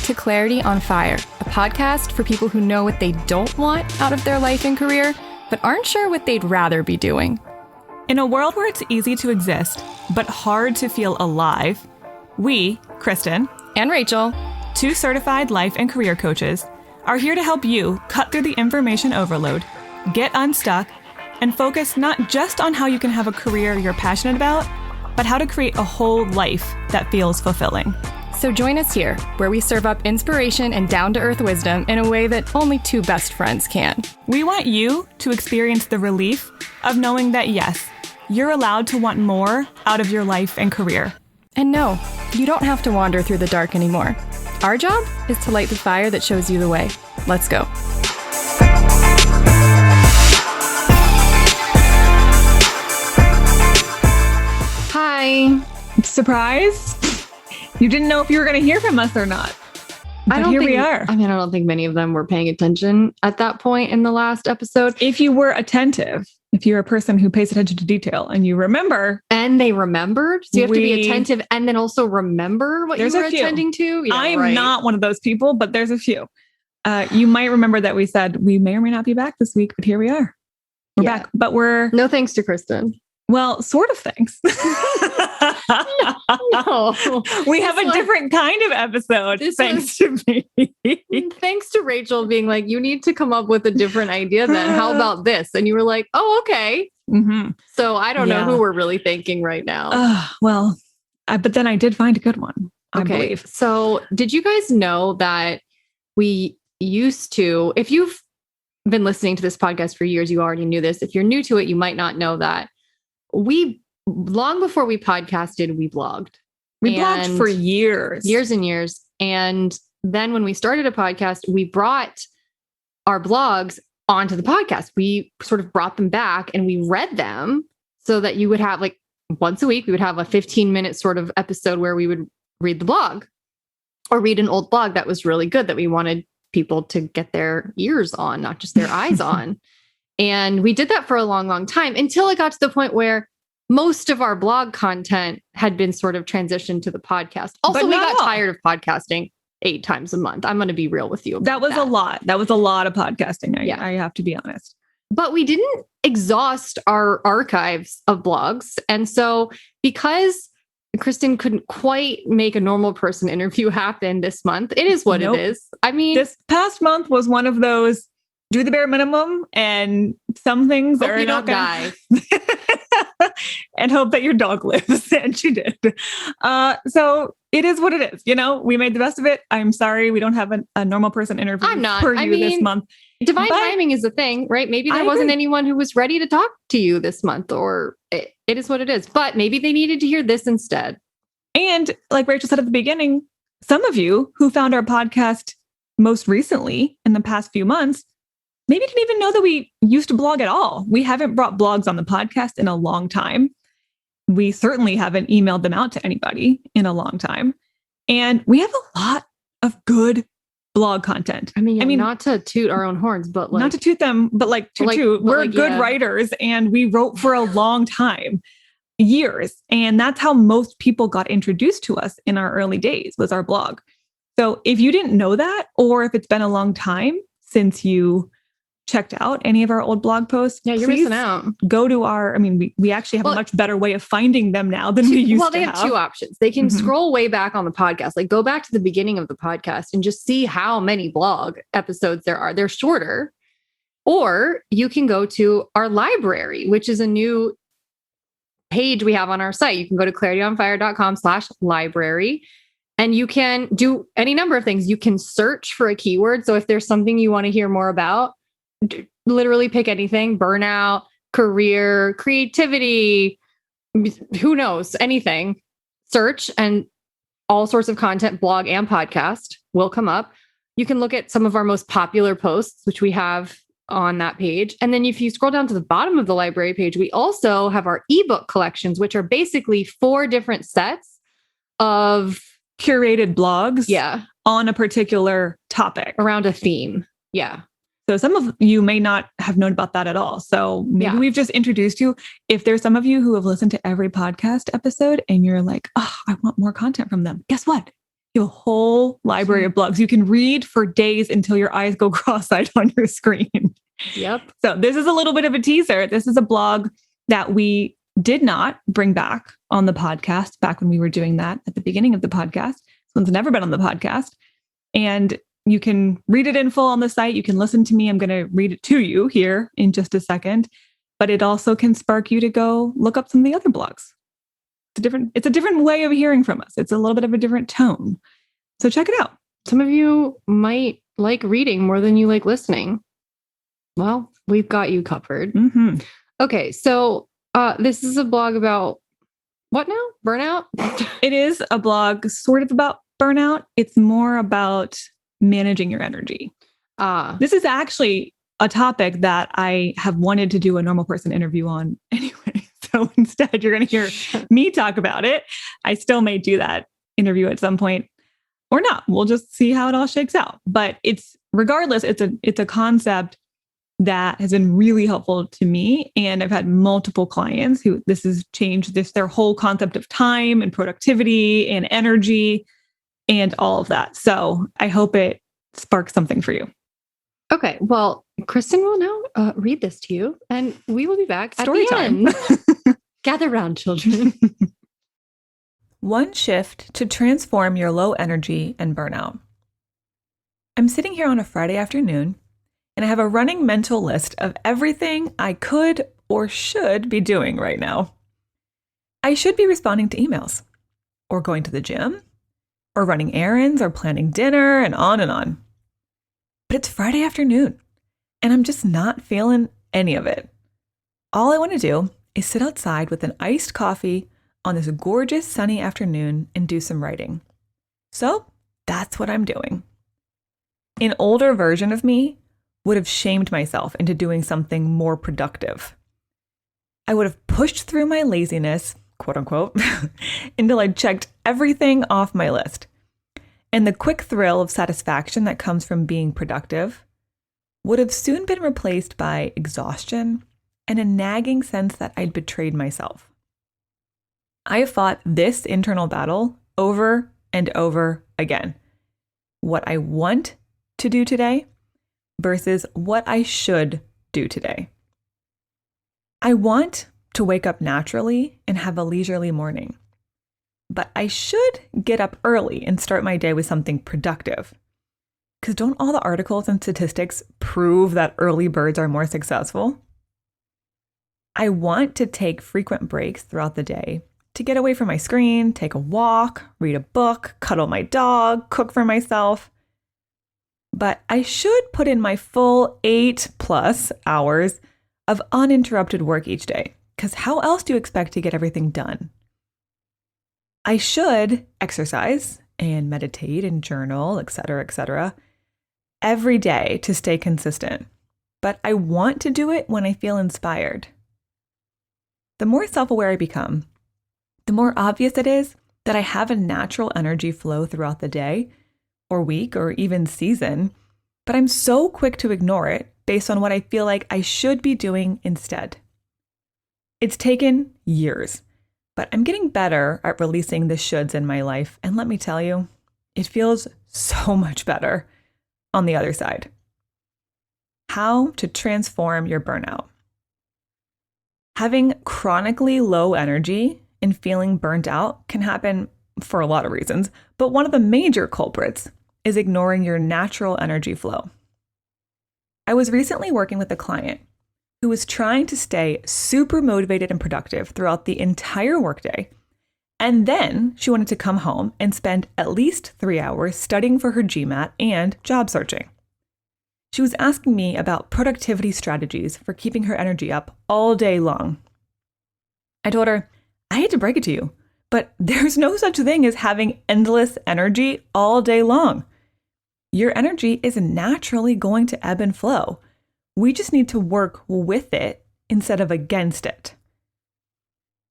to Clarity on Fire, a podcast for people who know what they don't want out of their life and career, but aren't sure what they'd rather be doing. In a world where it's easy to exist, but hard to feel alive, we, Kristen and Rachel, two certified life and career coaches, are here to help you cut through the information overload, get unstuck, and focus not just on how you can have a career you're passionate about, but how to create a whole life that feels fulfilling. So join us here, where we serve up inspiration and down-to-earth wisdom in a way that only two best friends can. We want you to experience the relief of knowing that, yes, you're allowed to want more out of your life and career. And no, you don't have to wander through the dark anymore. Our job is to light the fire that shows you the way. Let's go. Hi. Surprise? You didn't know if you were going to hear from us or not. But here we are. I don't think many of them were paying attention at that point in the last episode. If you were attentive, if you're a person who pays attention to detail and you remember. And they remembered. So you have to be attentive and then also remember what you were attending to. Yeah, I'm not one of those people, but there's a few. You might remember that we said we may or may not be back this week, but here we are. We're back, but we're... No thanks to Kristen. Well, sort of thanks. No. We have a different kind of episode thanks to me. Thanks to Rachel being like, you need to come up with a different idea then. How about this? And you were like, oh, okay. Mm-hmm. So I don't know who we're really thanking right now. But then I did find a good one, I believe. So did you guys know that we used to, if you've been listening to this podcast for years, you already knew this. If you're new to it, you might not know that. Long before we podcasted, we blogged. We blogged for years. Years and years. And then when we started a podcast, we brought our blogs onto the podcast. We sort of brought them back and we read them so that you would have like once a week, we would have a 15-minute sort of episode where we would read the blog or read an old blog that was really good that we wanted people to get their ears on, not just their eyes on. And we did that for a long, long time until it got to the point where most of our blog content had been sort of transitioned to the podcast. Also, we got tired of podcasting 8 times a month. I'm going to be real with you. That was a lot. That was a lot of podcasting. I have to be honest. But we didn't exhaust our archives of blogs. And so because Kristen couldn't quite make a normal person interview happen this month, it is what it is. I mean, this past month was one of those do the bare minimum and some things hope are you not don't die. And hope that your dog lives. And she did. So it is what it is. You know, we made the best of it. I'm sorry. We don't have a normal person interview this month. Divine timing is a thing, right? Maybe there wasn't anyone who was ready to talk to you this month, or it is what it is. But maybe they needed to hear this instead. And like Rachel said at the beginning, some of you who found our podcast most recently in the past few months maybe didn't even know that we used to blog at all. We haven't brought blogs on the podcast in a long time. We certainly haven't emailed them out to anybody in a long time. And we have a lot of good blog content. I mean, not to toot our own horns, but not to toot them, but we're good writers and we wrote for a long time, years. And that's how most people got introduced to us in our early days was our blog. So if you didn't know that, or if it's been a long time since you checked out any of our old blog posts, you're missing out. Go to we actually have a much better way of finding them now than we used to have. Well, they have 2 options. They can scroll way back on the podcast, like go back to the beginning of the podcast and just see how many blog episodes there are. They're shorter. Or you can go to our library, which is a new page we have on our site. You can go to clarityonfire.com/library. And you can do any number of things. You can search for a keyword. So if there's something you want to hear more about, literally pick anything: burnout, career, creativity, who knows, anything. Search and all sorts of content, blog and podcast, will come up. You can look at some of our most popular posts, which we have on that page. And then if you scroll down to the bottom of the library page, we also have our ebook collections, which are basically 4 different sets of curated blogs on a particular topic around a theme. Yeah. So some of you may not have known about that at all. So maybe we've just introduced you. If there's some of you who have listened to every podcast episode and you're like, oh, I want more content from them. Guess what? You have a whole library of blogs you can read for days until your eyes go cross-eyed on your screen. Yep. So this is a little bit of a teaser. This is a blog that we did not bring back on the podcast back when we were doing that at the beginning of the podcast. This one's never been on the podcast. And you can read it in full on the site. You can listen to me. I'm going to read it to you here in just a second. But it also can spark you to go look up some of the other blogs. It's a different way of hearing from us. It's a little bit of a different tone. So check it out. Some of you might like reading more than you like listening. Well, we've got you covered. Mm-hmm. Okay. So this is a blog about what now? Burnout? It is a blog sort of about burnout. It's more about managing your energy. This is actually a topic that I have wanted to do a normal person interview on anyway. So instead, you're going to hear me talk about it. I still may do that interview at some point or not. We'll just see how it all shakes out. But regardless, it's a concept that has been really helpful to me. And I've had multiple clients who this has changed their whole concept of time and productivity and energy and all of that. So I hope it sparks something for you. Okay. Well, Kristen will now read this to you, and we will be back at Story the time. end. Gather round, children. One shift to transform your low energy and burnout. I'm sitting here on a Friday afternoon, and I have a running mental list of everything I could or should be doing right now. I should be responding to emails, or going to the gym, or running errands, or planning dinner, and on and on. But it's Friday afternoon, and I'm just not feeling any of it. All I want to do is sit outside with an iced coffee on this gorgeous sunny afternoon and do some writing. So that's what I'm doing. An older version of me would have shamed myself into doing something more productive. I would have pushed through my laziness, quote unquote, until I checked everything off my list. And the quick thrill of satisfaction that comes from being productive would have soon been replaced by exhaustion and a nagging sense that I'd betrayed myself. I have fought this internal battle over and over again. What I want to do today versus what I should do today. I want to wake up naturally and have a leisurely morning. But I should get up early and start my day with something productive. Because don't all the articles and statistics prove that early birds are more successful? I want to take frequent breaks throughout the day to get away from my screen, take a walk, read a book, cuddle my dog, cook for myself. But I should put in my full 8+ hours of uninterrupted work each day. Because how else do you expect to get everything done? I should exercise and meditate and journal, etc., every day to stay consistent. But I want to do it when I feel inspired. The more self-aware I become, the more obvious it is that I have a natural energy flow throughout the day or week or even season, but I'm so quick to ignore it based on what I feel like I should be doing instead. It's taken years. But I'm getting better at releasing the shoulds in my life. And let me tell you, it feels so much better on the other side. How to transform your burnout. Having chronically low energy and feeling burnt out can happen for a lot of reasons. But one of the major culprits is ignoring your natural energy flow. I was recently working with a client who was trying to stay super motivated and productive throughout the entire workday. And then she wanted to come home and spend at least 3 hours studying for her GMAT and job searching. She was asking me about productivity strategies for keeping her energy up all day long. I told her, I hate to break it to you, but there's no such thing as having endless energy all day long. Your energy is naturally going to ebb and flow. We just need to work with it instead of against it.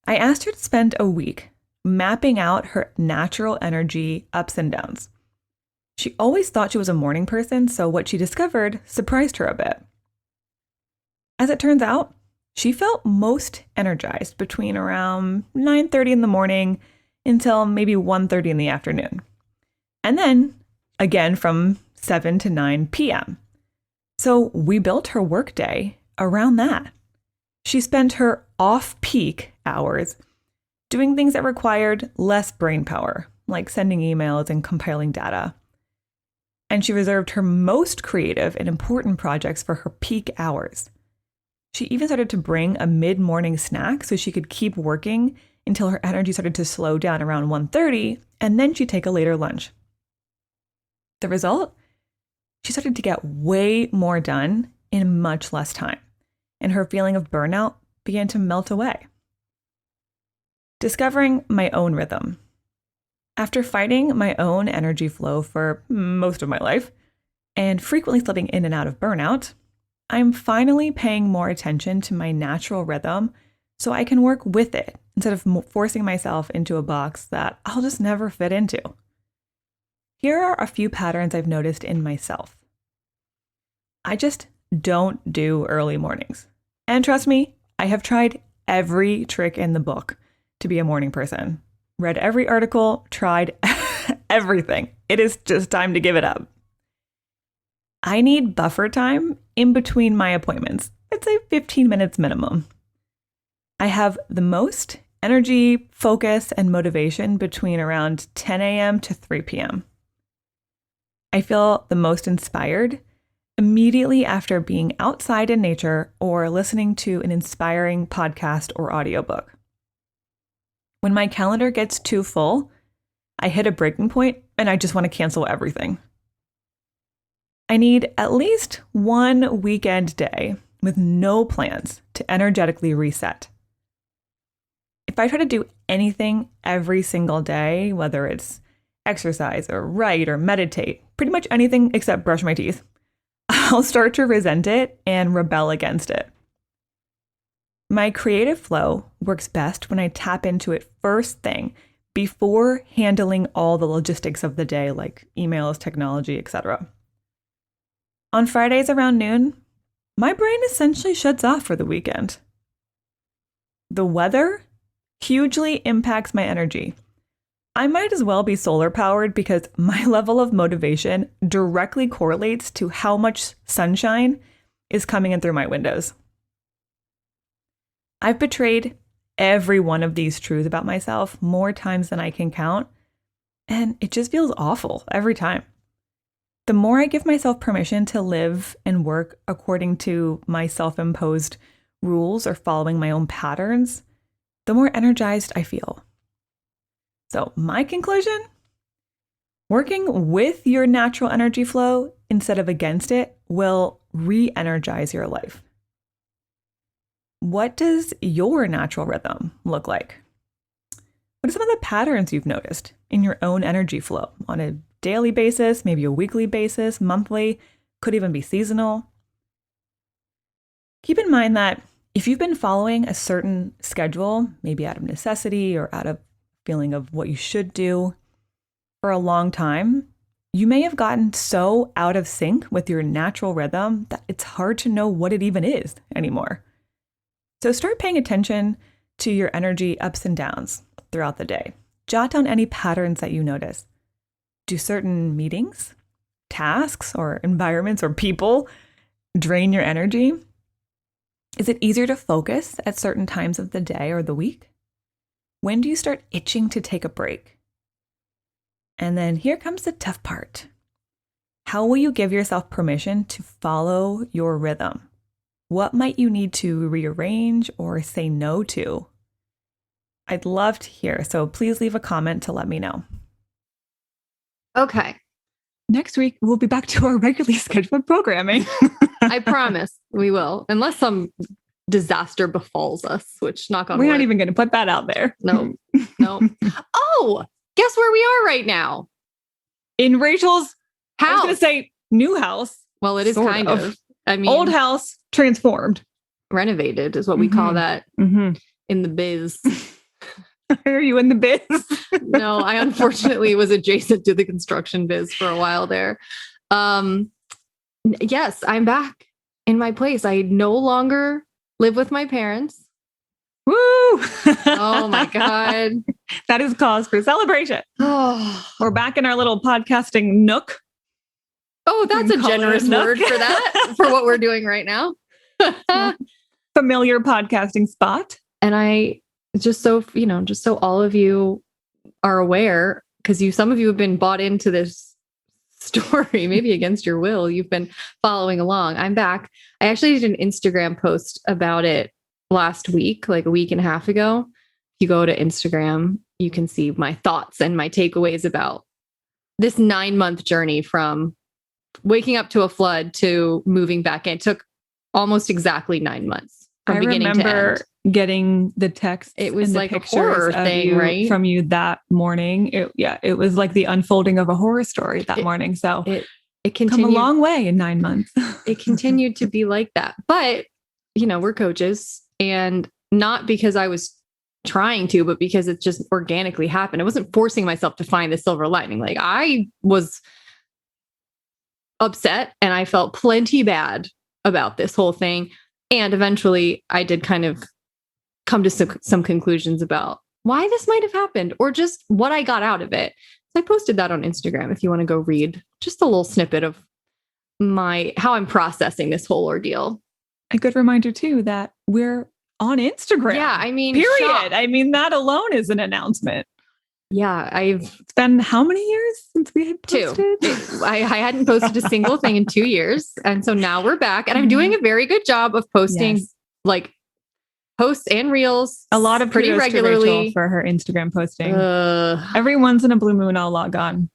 I asked her to spend a week mapping out her natural energy ups and downs. She always thought she was a morning person, so what she discovered surprised her a bit. As it turns out, she felt most energized between around 9:30 in the morning until maybe 1:30 in the afternoon. And then again from 7 to 9 p.m. So we built her workday around that. She spent her off-peak hours doing things that required less brain power, like sending emails and compiling data. And she reserved her most creative and important projects for her peak hours. She even started to bring a mid-morning snack so she could keep working until her energy started to slow down around 1:30, and then she'd take a later lunch. The result? She started to get way more done in much less time, and her feeling of burnout began to melt away. Discovering my own rhythm. After fighting my own energy flow for most of my life, and frequently slipping in and out of burnout, I'm finally paying more attention to my natural rhythm so I can work with it instead of forcing myself into a box that I'll just never fit into. Here are a few patterns I've noticed in myself. I just don't do early mornings. And trust me, I have tried every trick in the book to be a morning person. Read every article, tried everything. It is just time to give it up. I need buffer time in between my appointments. I'd say 15 minutes minimum. I have the most energy, focus, and motivation between around 10 a.m. to 3 p.m. I feel the most inspired immediately after being outside in nature or listening to an inspiring podcast or audiobook. When my calendar gets too full, I hit a breaking point and I just want to cancel everything. I need at least one weekend day with no plans to energetically reset. If I try to do anything every single day, whether it's exercise or write or meditate, pretty much anything except brush my teeth, I'll start to resent it and rebel against it. My creative flow works best when I tap into it first thing before handling all the logistics of the day, like emails, technology, etc. On Fridays around noon, my brain essentially shuts off for the weekend. The weather hugely impacts my energy. I might as well be solar powered because my level of motivation directly correlates to how much sunshine is coming in through my windows. I've betrayed every one of these truths about myself more times than I can count, and it just feels awful every time. The more I give myself permission to live and work according to my self-imposed rules or following my own patterns, the more energized I feel. So my conclusion? Working with your natural energy flow instead of against it will re-energize your life. What does your natural rhythm look like? What are some of the patterns you've noticed in your own energy flow on a daily basis, maybe a weekly basis, monthly, could even be seasonal? Keep in mind that if you've been following a certain schedule, maybe out of necessity or out of feeling of what you should do for a long time, you may have gotten so out of sync with your natural rhythm that it's hard to know what it even is anymore. So start paying attention to your energy ups and downs throughout the day. Jot down any patterns that you notice. Do certain meetings, tasks, or environments or people drain your energy? Is it easier to focus at certain times of the day or the week? When do you start itching to take a break? And then here comes the tough part. How will you give yourself permission to follow your rhythm? What might you need to rearrange or say no to? I'd love to hear, so please leave a comment to let me know. Okay. Next week, we'll be back to our regularly scheduled programming. I promise we will, unless some disaster befalls us, which knock on wood. We're not even going to put that out there. No. Oh, guess where we are right now? In Rachel's house. I was going to say new house. Well, it is kind of. I mean, old house transformed. Renovated is what we call that in the biz. Are you in the biz? No, I unfortunately was adjacent to the construction biz for a while there. Yes, I'm back in my place. I no longer live with my parents. Woo! Oh my God. That is cause for celebration. Oh, We're back in our little podcasting nook. that's a Call it a generous nook. word for that, for what we're doing right now. Familiar podcasting spot. And I just so all of you are aware, because some of you have been bought into this story, maybe against your will. You've been following along. I'm back. I actually did an Instagram post about it last week, like a week and a half ago. If you go to Instagram, you can see my thoughts and my takeaways about this 9-month journey from waking up to a flood to moving back in. It took almost exactly 9 months from beginning to end. Getting the text. It was and the like a pictures horror of thing, you, right? From you that morning. It was like the unfolding of a horror story that morning. So it continued, come a long way in 9 months. It continued to be like that. But, we're coaches, and not because I was trying to, but because it just organically happened. I wasn't forcing myself to find the silver lining. Like, I was upset and I felt plenty bad about this whole thing. And eventually I did kind of come to some conclusions about why this might have happened, or just what I got out of it. So I posted that on Instagram if you want to go read just a little snippet of how I'm processing this whole ordeal. A good reminder too that we're on Instagram. Yeah, I mean, period. I mean, that alone is an announcement. Yeah, it's been how many years since we had posted? 2. I hadn't posted a single thing in 2 years. And so now we're back, and I'm doing a very good job of posting like posts and reels. A lot of pretty regularly for her Instagram posting. Every once in a blue moon, I'll log on.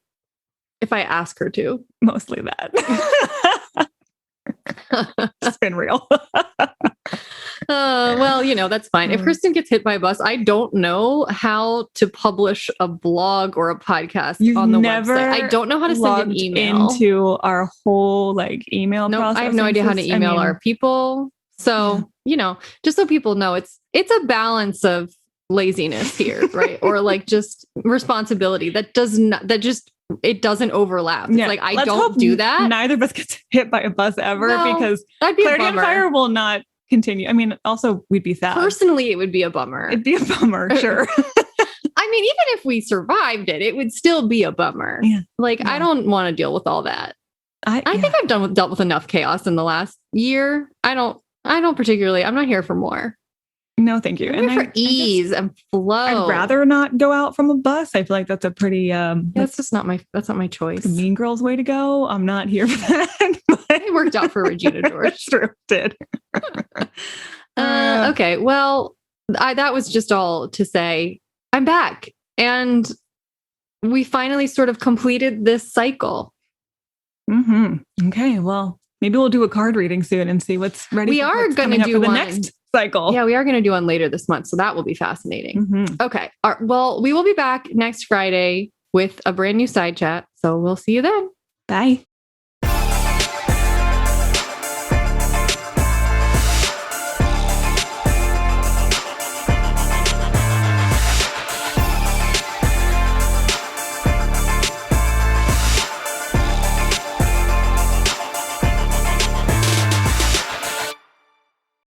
If I ask her to. Mostly that. It's been real. Well, that's fine. If Kristen gets hit by a bus, I don't know how to publish a blog or a podcast on the website. I don't know how to send an email into our whole email process. I have no idea how to email our people. So, just so people know, it's a balance of laziness here, right? Or just responsibility that it doesn't overlap. It's like, I don't do that. Neither of us gets hit by a bus ever, because that'd be Clarity a on bummer. Fire will not continue. I mean, also we'd be sad. Personally, it would be a bummer. It'd be a bummer, sure. I mean, even if we survived it would still be a bummer. Yeah. I don't want to deal with all that. I think I've dealt with enough chaos in the last year. I don't particularly, I'm not here for more. No, thank you. I'm here for ease and flow. I'd rather not go out from a bus. I feel like that's a pretty that's not my choice. Mean Girls way to go. I'm not here for that. But it worked out for Regina George. True, did. Okay. Well, that was just all to say I'm back, and we finally sort of completed this cycle. Mm-hmm. Okay. Well, maybe we'll do a card reading soon and see what's ready. We are going to do for the one next cycle. Yeah, we are going to do one later this month. So that will be fascinating. Mm-hmm. Okay. Well, we will be back next Friday with a brand new side chat. So we'll see you then. Bye.